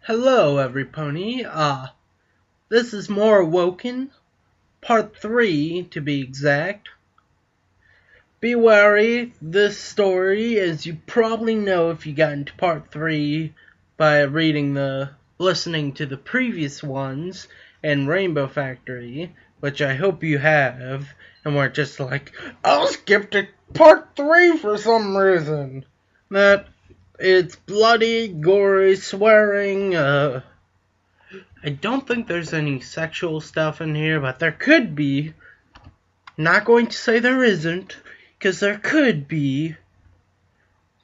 Hello, everypony. This is more Awoken, part 3 to be exact. Be wary, this story, as you probably know if you got into part 3 by listening to the previous ones and Rainbow Factory, which I hope you have, and weren't just like, I'll skip to part 3 for some reason. That it's bloody, gory, swearing, I don't think there's any sexual stuff in here, but there could be. Not going to say there isn't, because there could be.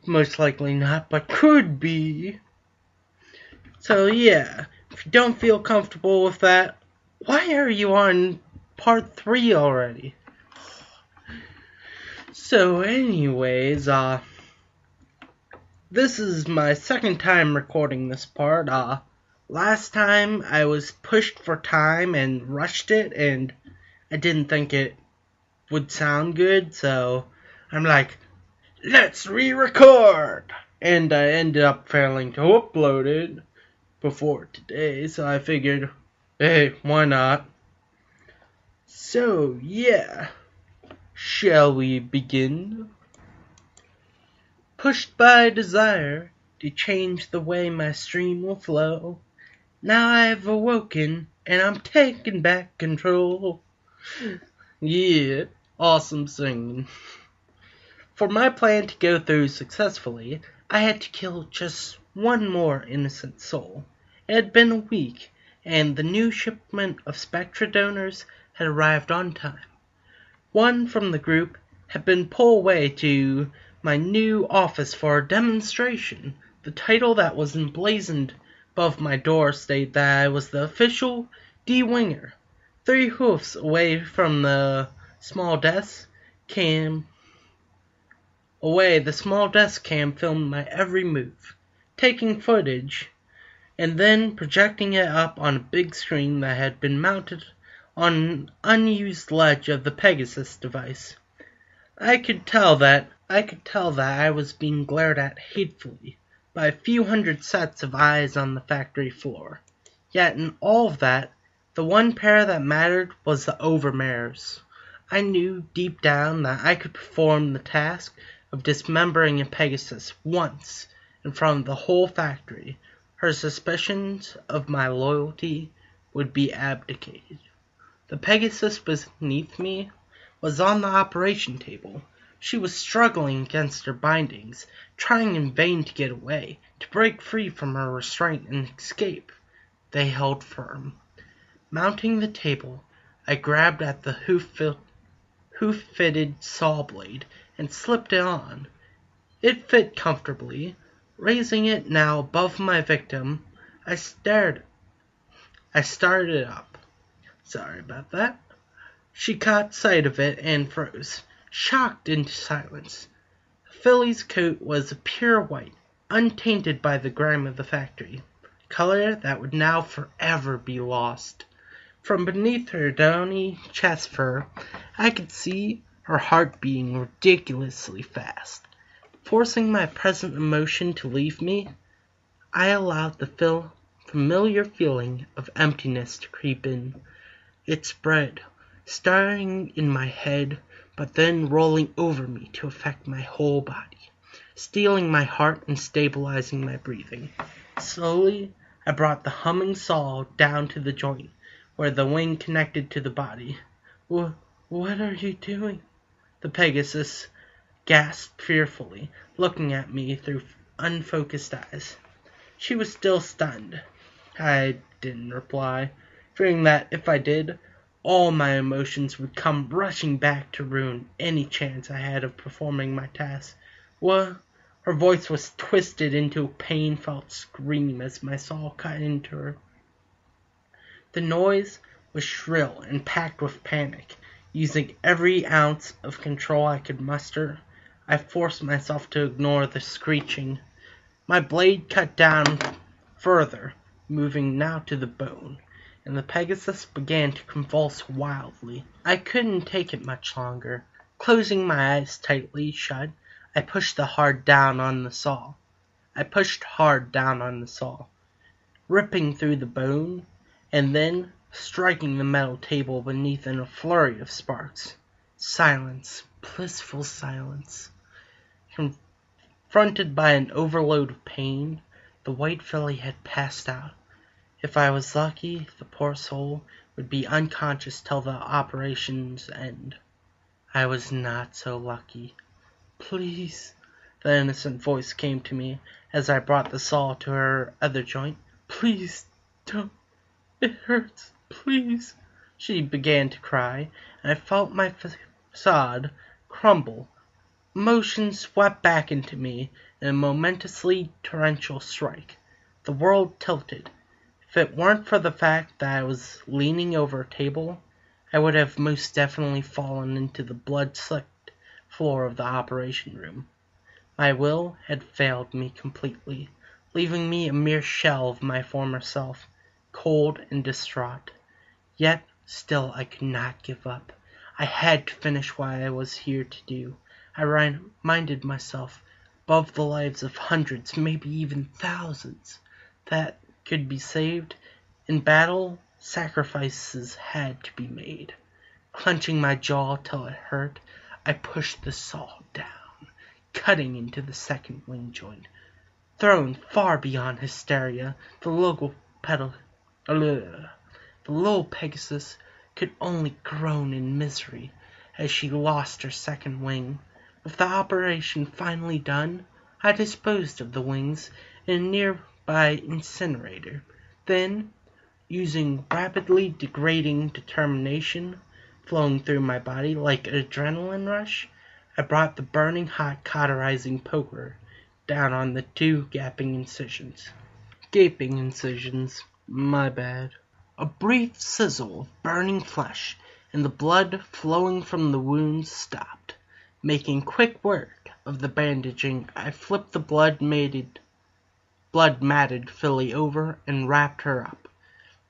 Most likely not, but could be. So yeah, if you don't feel comfortable with that, why are you on part 3 already? So anyways, this is my second time recording this part. Last time I was pushed for time and rushed it, and I didn't think it would sound good, so I'm like, let's re-record! And I ended up failing to upload it before today, so I figured, hey, why not? So, yeah. Shall we begin? Pushed by a desire to change the way my stream will flow, now I've awoken, and I'm taking back control. Yeah, awesome singing. For my plan to go through successfully, I had to kill just one more innocent soul. It had been a week, and the new shipment of Spectra donors had arrived on time. One from the group had been pulled away to my new office for a demonstration. The title that was emblazoned above my door stated that I was the official D-Winger. 3 hoofs away from the small desk cam filmed my every move, taking footage and then projecting it up on a big screen that had been mounted on an unused ledge of the Pegasus device. I could tell that I was being glared at hatefully by a few hundred sets of eyes on the factory floor. Yet in all of that, the one pair that mattered was the overmares. I knew deep down that I could perform the task of dismembering a Pegasus once in front of the whole factory. Her suspicions of my loyalty would be abdicated. The Pegasus beneath me was on the operation table. She was struggling against her bindings, trying in vain to get away, to break free from her restraint and escape. They held firm. Mounting the table, I grabbed at the hoof-fitted saw blade and slipped it on. It fit comfortably. Raising it now above my victim, I started it up. Sorry about that. She caught sight of it and froze, shocked into silence. The filly's coat was a pure white, untainted by the grime of the factory, color that would now forever be lost. From beneath her downy chest fur, I could see her heart beating ridiculously fast. Forcing my present emotion to leave me, I allowed the familiar feeling of emptiness to creep in. It spread, starting in my head, but then rolling over me to affect my whole body, stealing my heart and stabilizing my breathing. Slowly, I brought the humming saw down to the joint, where the wing connected to the body. What are you doing? The Pegasus gasped fearfully, looking at me through unfocused eyes. She was still stunned. I didn't reply, fearing that if I did, all my emotions would come rushing back to ruin any chance I had of performing my task. What? Her voice was twisted into a pain-felt scream as my saw cut into her. The noise was shrill and packed with panic. Using every ounce of control I could muster, I forced myself to ignore the screeching. My blade cut down further, moving now to the bone, and the Pegasus began to convulse wildly. I couldn't take it much longer. Closing my eyes tightly shut, I pushed hard down on the saw. ripping through the bone, and then striking the metal table beneath in a flurry of sparks. Silence, blissful silence. Confronted by an overload of pain, the white filly had passed out. If I was lucky, the poor soul would be unconscious till the operation's end. I was not so lucky. Please, the innocent voice came to me as I brought the saw to her other joint. Please, don't. It hurts. Please. She began to cry, and I felt my facade crumble. Motion swept back into me in a momentously torrential strike. The world tilted. If it weren't for the fact that I was leaning over a table, I would have most definitely fallen into the blood-slicked floor of the operation room. My will had failed me completely, leaving me a mere shell of my former self, cold and distraught. Yet still I could not give up. I had to finish what I was here to do. I reminded myself, above the lives of hundreds, maybe even thousands, that could be saved. In battle, sacrifices had to be made. Clenching my jaw till it hurt, I pushed the saw down, cutting into the second wing joint. Thrown far beyond hysteria, the little Pegasus could only groan in misery as she lost her second wing. With the operation finally done, I disposed of the wings in a nearby incinerator. Then, using rapidly degrading determination flowing through my body like an adrenaline rush, I brought the burning hot cauterizing poker down on the two gaping incisions. Gaping incisions, my bad. A brief sizzle of burning flesh and the blood flowing from the wounds stopped. Making quick work of the bandaging, I flipped the blood-matted filly over and wrapped her up,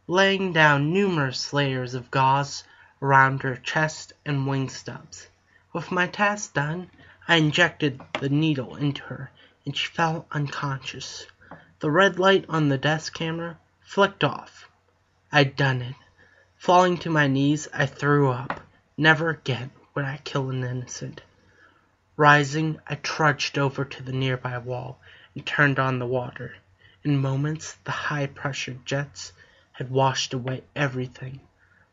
laying down numerous layers of gauze around her chest and wing stubs. With my task done, I injected the needle into her, and she fell unconscious. The red light on the desk camera flicked off. I'd done it. Falling to my knees, I threw up. Never again would I kill an innocent. Rising, I trudged over to the nearby wall and turned on the water. In moments, the high-pressure jets had washed away everything,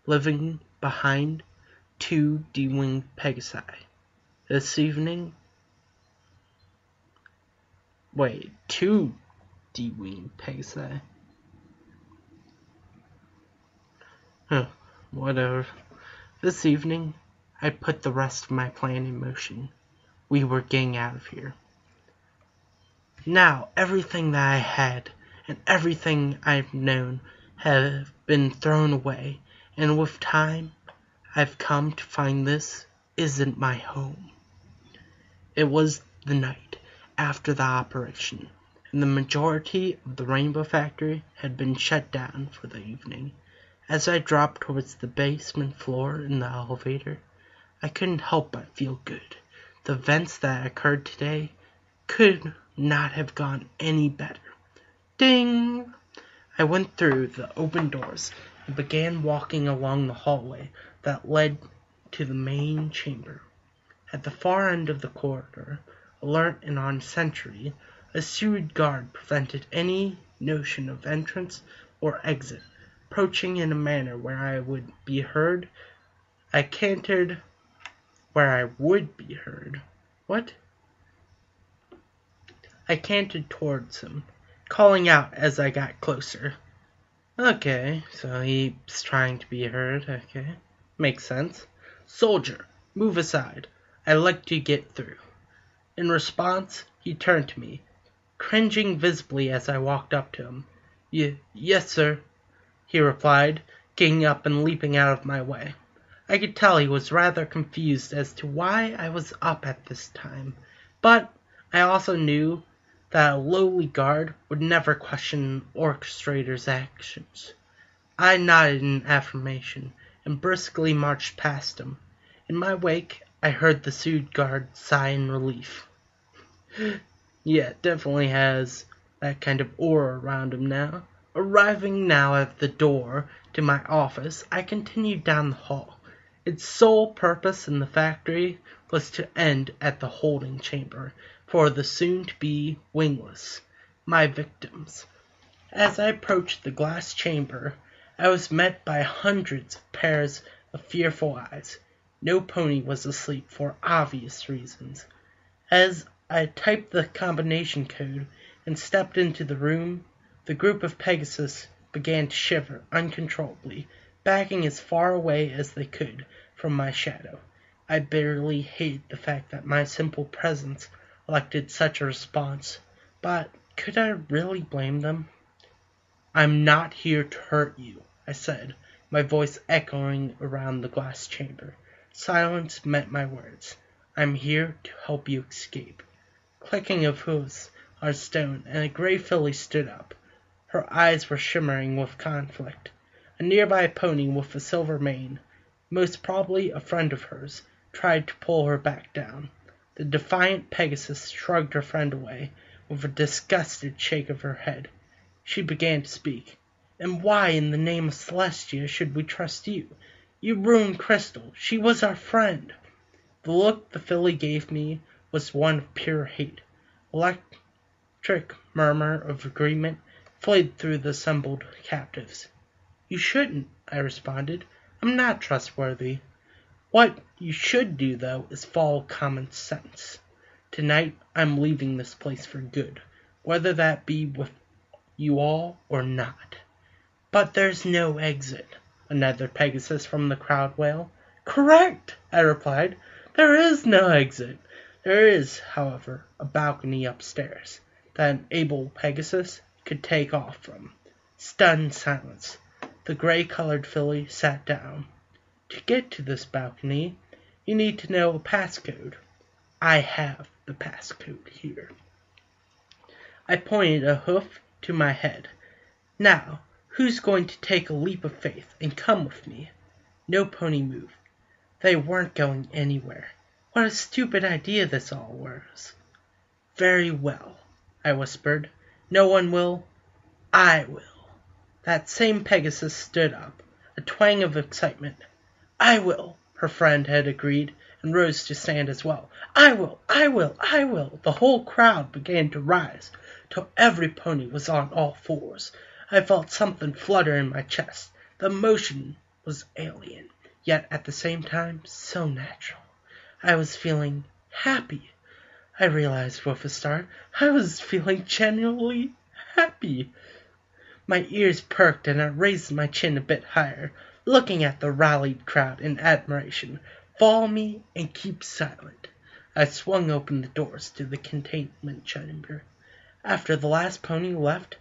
leaving behind 2 de-winged Pegasi. This evening... 2 de-winged Pegasi. Whatever. This evening, I put the rest of my plan in motion. We were getting out of here. Now, everything that I had and everything I've known have been thrown away, and with time, I've come to find this isn't my home. It was the night after the operation, and the majority of the Rainbow Factory had been shut down for the evening. As I dropped towards the basement floor in the elevator, I couldn't help but feel good. The events that occurred today could not have gone any better. Ding! I went through the open doors and began walking along the hallway that led to the main chamber. At the far end of the corridor, alert and on sentry, a suited guard prevented any notion of entrance or exit. Approaching in a manner where I would be heard, I cantered where I would be heard. What? I cantered towards him, calling out as I got closer. Okay, so he's trying to be heard, okay. Makes sense. Soldier, move aside. I'd like to get through. In response, he turned to me, cringing visibly as I walked up to him. Yes, sir, he replied, getting up and leaping out of my way. I could tell he was rather confused as to why I was up at this time, but I also knew that a lowly guard would never question an orchestrator's actions. I nodded in affirmation and briskly marched past him. In my wake, I heard the suited guard sigh in relief. Yeah, definitely has that kind of aura around him now. A Arriving now at the door to my office, I continued down the hall. Its sole purpose in the factory was to end at the holding chamber for the soon-to-be wingless, my victims. As I approached the glass chamber, I was met by hundreds of pairs of fearful eyes. No pony was asleep for obvious reasons. As I typed the combination code and stepped into the room, the group of Pegasus began to shiver uncontrollably, backing as far away as they could from my shadow. I bitterly hated the fact that my simple presence elected such a response, but could I really blame them? "I'm not here to hurt you," I said, my voice echoing around the glass chamber. Silence met my words. "I'm here to help you escape." Clicking of hooves on stone, and a gray filly stood up. Her eyes were shimmering with conflict. A nearby pony with a silver mane, most probably a friend of hers, tried to pull her back down. The defiant Pegasus shrugged her friend away with a disgusted shake of her head. She began to speak. "And why in the name of Celestia should we trust you? You ruined Crystal. She was our friend." The look the filly gave me was one of pure hate. Electric murmur of agreement flowed through the assembled captives. "You shouldn't," I responded. "I'm not trustworthy. What you should do, though, is follow common sense. Tonight I'm leaving this place for good, whether that be with you all or not." "But there's no exit," another Pegasus from the crowd wailed. "Correct," I replied. "There is no exit. There is, however, a balcony upstairs that an able Pegasus could take off from." Stunned silence. The gray-colored filly sat down. "To get to this balcony, you need to know a passcode. I have the passcode here." I pointed a hoof to my head. "Now, who's going to take a leap of faith and come with me?" No pony moved. They weren't going anywhere. What a stupid idea this all was. "Very well," I whispered. "No one will. I will." That same Pegasus stood up, a twang of excitement. "I will," her friend had agreed, and rose to stand as well. "I will, I will, I will." The whole crowd began to rise, till every pony was on all fours. I felt something flutter in my chest. The motion was alien, yet at the same time so natural. I was feeling happy. I realized with a start I was feeling genuinely happy. My ears perked and I raised my chin a bit higher, looking at the rallied crowd in admiration. "Follow me and keep silent." I swung open the doors to the containment chamber. After the last pony left,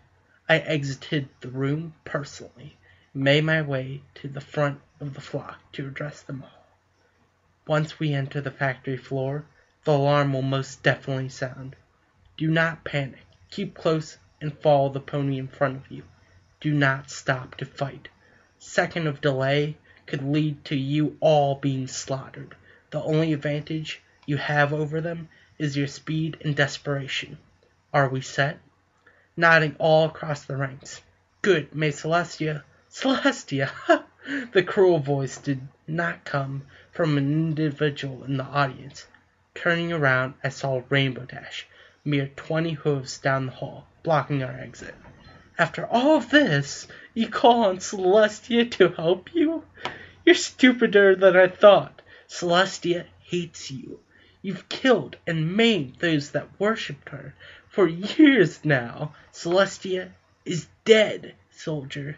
I exited the room personally and made my way to the front of the flock to address them all. "Once we enter the factory floor, the alarm will most definitely sound. Do not panic. Keep close and follow the pony in front of you. Do not stop to fight. Second of delay could lead to you all being slaughtered. The only advantage you have over them is your speed and desperation. Are we set?" Nodding all across the ranks. "Good. May Celestia—" "Celestia!" The cruel voice did not come from an individual in the audience. Turning around, I saw Rainbow Dash, mere 20 hooves down the hall, blocking our exit. "After all of this, you call on Celestia to help you? You're stupider than I thought. Celestia hates you. You've killed and maimed those that worshipped her for years now. Celestia is dead, soldier."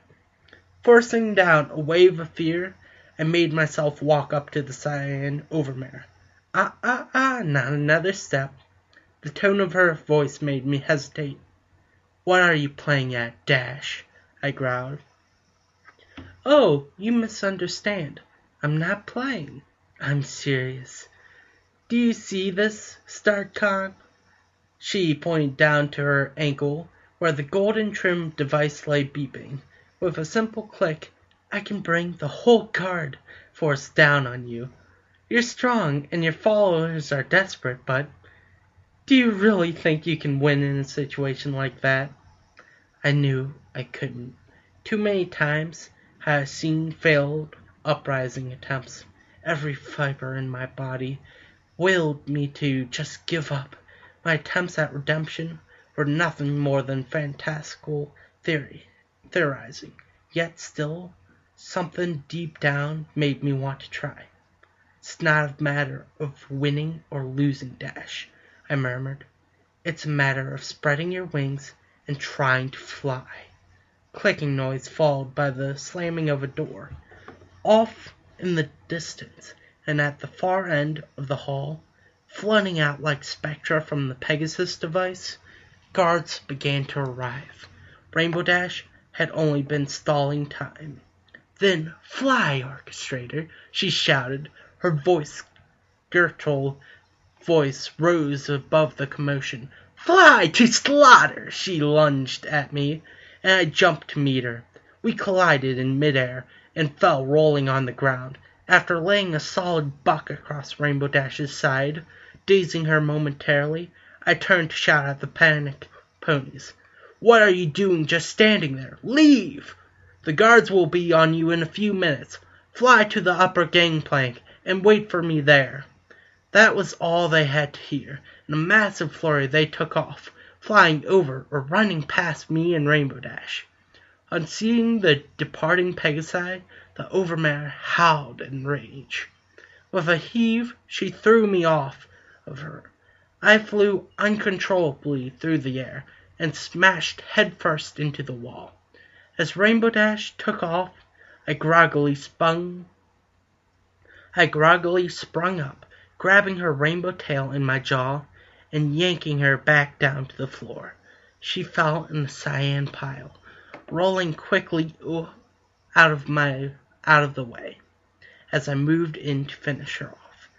Forcing down a wave of fear, I made myself walk up to the cyan overmare. Not another step." The tone of her voice made me hesitate. "What are you playing at, Dash?" I growled. "Oh, you misunderstand. I'm not playing. I'm serious. Do you see this, StarCon?" She pointed down to her ankle, where the golden-trimmed device lay beeping. "With a simple click, I can bring the whole guard force down on you. You're strong, and your followers are desperate, but do you really think you can win in a situation like that?" I knew I couldn't. Too many times had I seen failed uprising attempts. Every fiber in my body willed me to just give up. My attempts at redemption were nothing more than fantastical theorizing. Yet still, something deep down made me want to try. It's not a matter of winning or losing, Dash, I murmured. It's a matter of spreading your wings and trying to fly. Clicking noise followed by the slamming of a door. Off in the distance, and at the far end of the hall, flooding out like spectra from the Pegasus device, guards began to arrive. Rainbow Dash had only been stalling time. "Then fly, orchestrator!" she shouted. Her guttural voice rose above the commotion. "Fly to slaughter!" She lunged at me, and I jumped to meet her. We collided in midair and fell rolling on the ground. After laying a solid buck across Rainbow Dash's side, dazing her momentarily, I turned to shout at the panicked ponies. "What are you doing just standing there? Leave! The guards will be on you in a few minutes. Fly to the upper gangplank and wait for me there." That was all they had to hear. In a massive flurry they took off, flying over or running past me and Rainbow Dash. On seeing the departing Pegasi, the Overmare howled in rage. With a heave, she threw me off of her. I flew uncontrollably through the air and smashed headfirst into the wall. As Rainbow Dash took off, I groggily sprung up, grabbing her rainbow tail in my jaw and yanking her back down to the floor. She fell in the cyan pile, rolling quickly out of the way as I moved in to finish her off.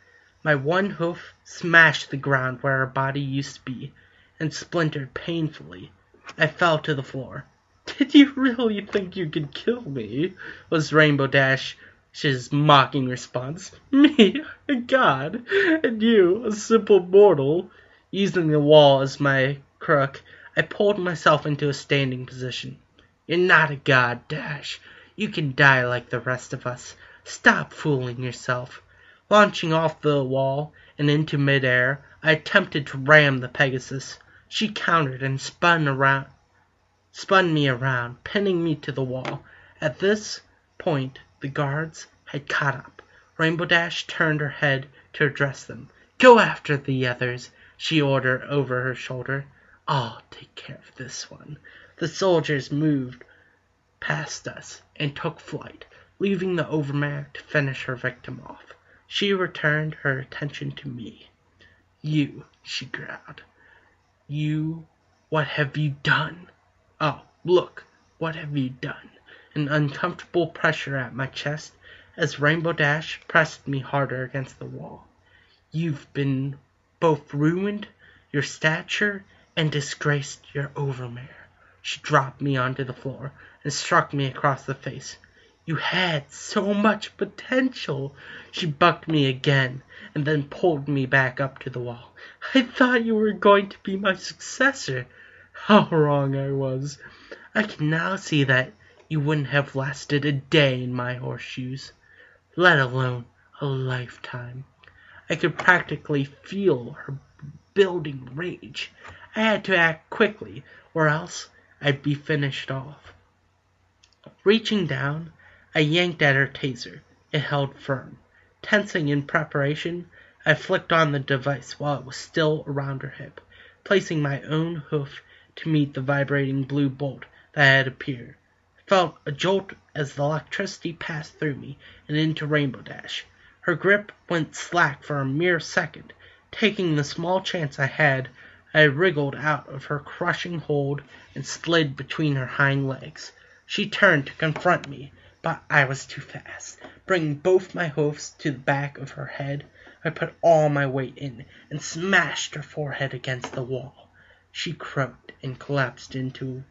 My one hoof smashed the ground where her body used to be and splintered painfully. I fell to the floor. "Did you really think you could kill me?" was Rainbow Dash's mocking response. "Me, a god, and you, a simple mortal." Using the wall as my crook, I pulled myself into a standing position. "You're not a god, Dash. You can die like the rest of us. Stop fooling yourself." Launching off the wall and into midair, I attempted to ram the Pegasus. She countered and spun me around, pinning me to the wall. At this point, the guards had caught up. Rainbow Dash turned her head to address them. "Go after the others," she ordered over her shoulder. "I'll take care of this one." The soldiers moved past us and took flight, leaving the Overmare to finish her victim off. She returned her attention to me. "You," she growled. "You, what have you done? Oh, look, what have you done?" An uncomfortable pressure at my chest as Rainbow Dash pressed me harder against the wall. "You've been both ruined your stature and disgraced your Overmare." She dropped me onto the floor and struck me across the face. "You had so much potential." She bucked me again and then pulled me back up to the wall. "I thought you were going to be my successor." How wrong I was. I can now see that you wouldn't have lasted a day in my horseshoes, let alone a lifetime. I could practically feel her building rage. I had to act quickly, or else I'd be finished off. Reaching down, I yanked at her taser. It held firm. Tensing in preparation, I flicked on the device while it was still around her hip, placing my own hoof to meet the vibrating blue bolt that had appeared. I felt a jolt as the electricity passed through me and into Rainbow Dash. Her grip went slack for a mere second. Taking the small chance I had, I wriggled out of her crushing hold and slid between her hind legs. She turned to confront me, but I was too fast. Bringing both my hoofs to the back of her head, I put all my weight in and smashed her forehead against the wall. She croaked and collapsed into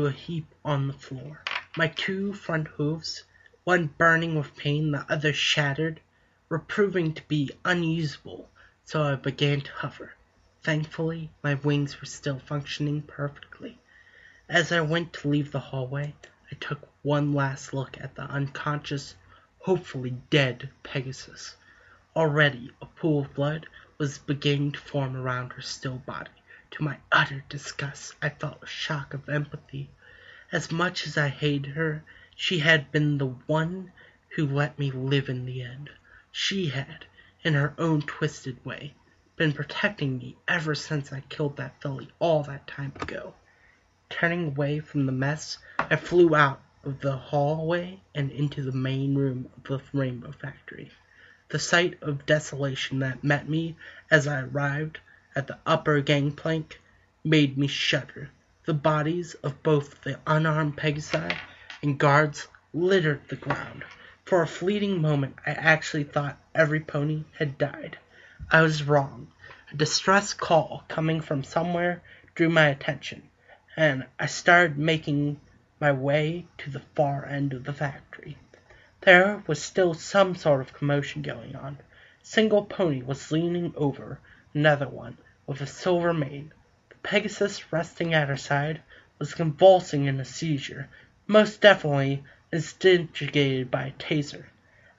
a heap on the floor. My two front hoofs, one burning with pain, the other shattered, were proving to be unusable, so I began to hover. Thankfully, my wings were still functioning perfectly. As I went to leave the hallway, I took one last look at the unconscious, hopefully dead Pegasus. Already a pool of blood was beginning to form around her still body. To my utter disgust, I felt a shock of empathy. As much as I hated her, she had been the one who let me live in the end. She had, in her own twisted way, been protecting me ever since I killed that filly all that time ago. Turning away from the mess, I flew out of the hallway and into the main room of the Rainbow Factory. The sight of desolation that met me as I arrived at the upper gangplank made me shudder. The bodies of both the unarmed Pegasi and guards littered the ground. For a fleeting moment I actually thought every pony had died. I was wrong. A distress call coming from somewhere drew my attention, and I started making my way to the far end of the factory. There was still some sort of commotion going on. A single pony was leaning over another one with a silver mane. The Pegasus resting at her side was convulsing in a seizure, most definitely instigated by a taser.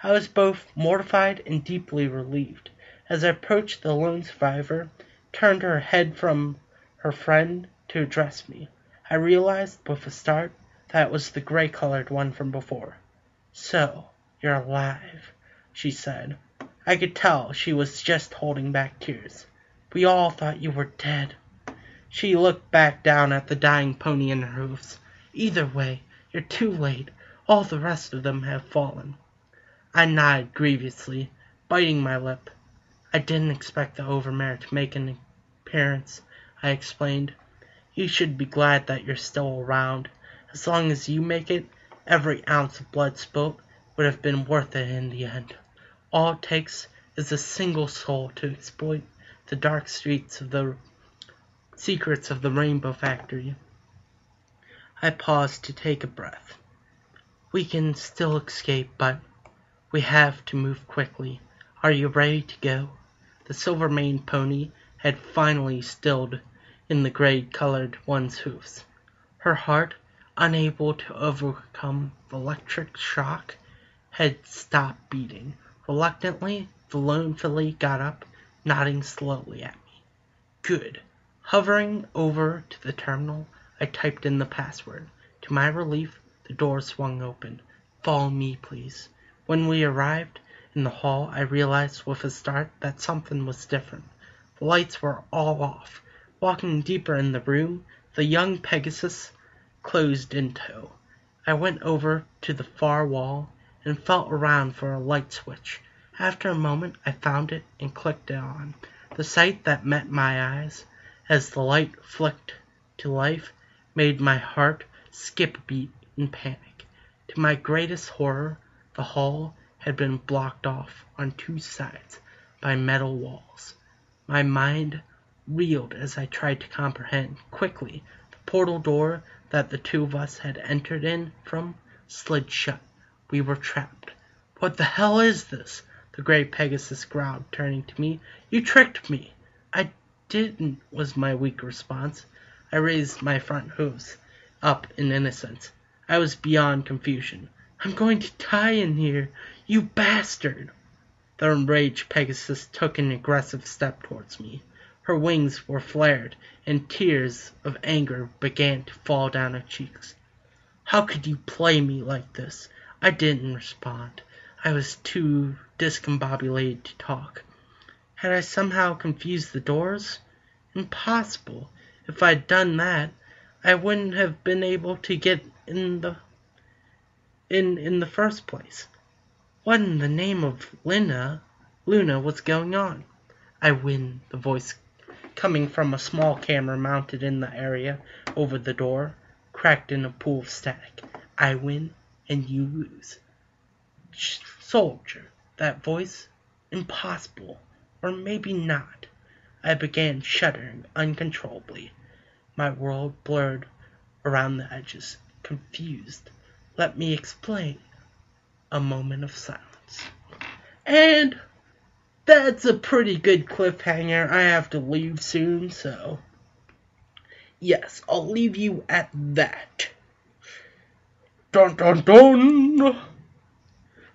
I was both mortified and deeply relieved. As I approached, the lone survivor turned her head from her friend to address me. I realized with a start that it was the gray-colored one from before. "So, you're alive," she said. I could tell she was just holding back tears. "We all thought you were dead." She looked back down at the dying pony and her hoofs. "Either way, you're too late. All the rest of them have fallen." I nodded grievously, biting my lip. "I didn't expect the overmare to make an appearance," I explained. "You should be glad that you're still around. As long as you make it, every ounce of blood spilt would have been worth it in the end. All it takes is a single soul to exploit the dark secrets of the Rainbow Factory." I paused to take a breath. "We can still escape, but we have to move quickly. Are you ready to go?" The silver-maned pony had finally stilled in the gray-colored one's hoofs. Her heart, unable to overcome the electric shock, had stopped beating. Reluctantly, the lone filly got up, nodding slowly at me. Good. Hovering over to the terminal, I typed in the password. To my relief, the door swung open. "Follow me, please." When we arrived in the hall, I realized with a start that something was different. The lights were all off. Walking deeper in the room, the young Pegasus closed in tow. I went over to the far wall and felt around for a light switch. After a moment, I found it and clicked it on. The sight that met my eyes as the light flicked to life made my heart skip a beat in panic. To my greatest horror, the hall had been blocked off on two sides by metal walls. My mind reeled as I tried to comprehend. Quickly, the portal door that the two of us had entered in from slid shut. We were trapped. "What the hell is this?" the gray Pegasus growled, turning to me. "You tricked me." "I didn't," was my weak response. I raised my front hooves up in innocence. I was beyond confusion. "I'm going to die in here, you bastard!" The enraged Pegasus took an aggressive step towards me. Her wings were flared, and tears of anger began to fall down her cheeks. "How could you play me like this?" I didn't respond. I was too discombobulated to talk. Had I somehow confused the doors? Impossible. If I'd done that, I wouldn't have been able to get in the first place. What in the name of Luna was going on? "I win," the voice coming from a small camera mounted in the area over the door cracked in a pool of static. "I win and you lose." Soldier, that voice? Impossible. Or maybe not. I began shuddering uncontrollably. My world blurred around the edges, confused. "Let me explain." A moment of silence. And that's a pretty good cliffhanger. I have to leave soon, so Yes, I'll leave you at that. Dun dun dun!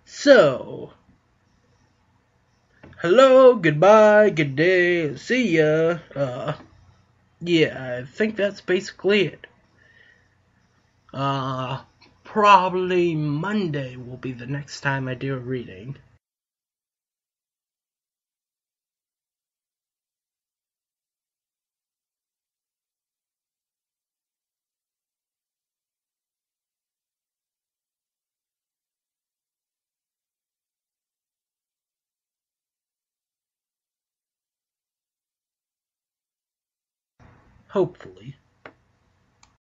So, hello, goodbye, good day, see ya. Yeah, I think that's basically it. Uh, Probably Monday will be the next time I do a reading. Hopefully.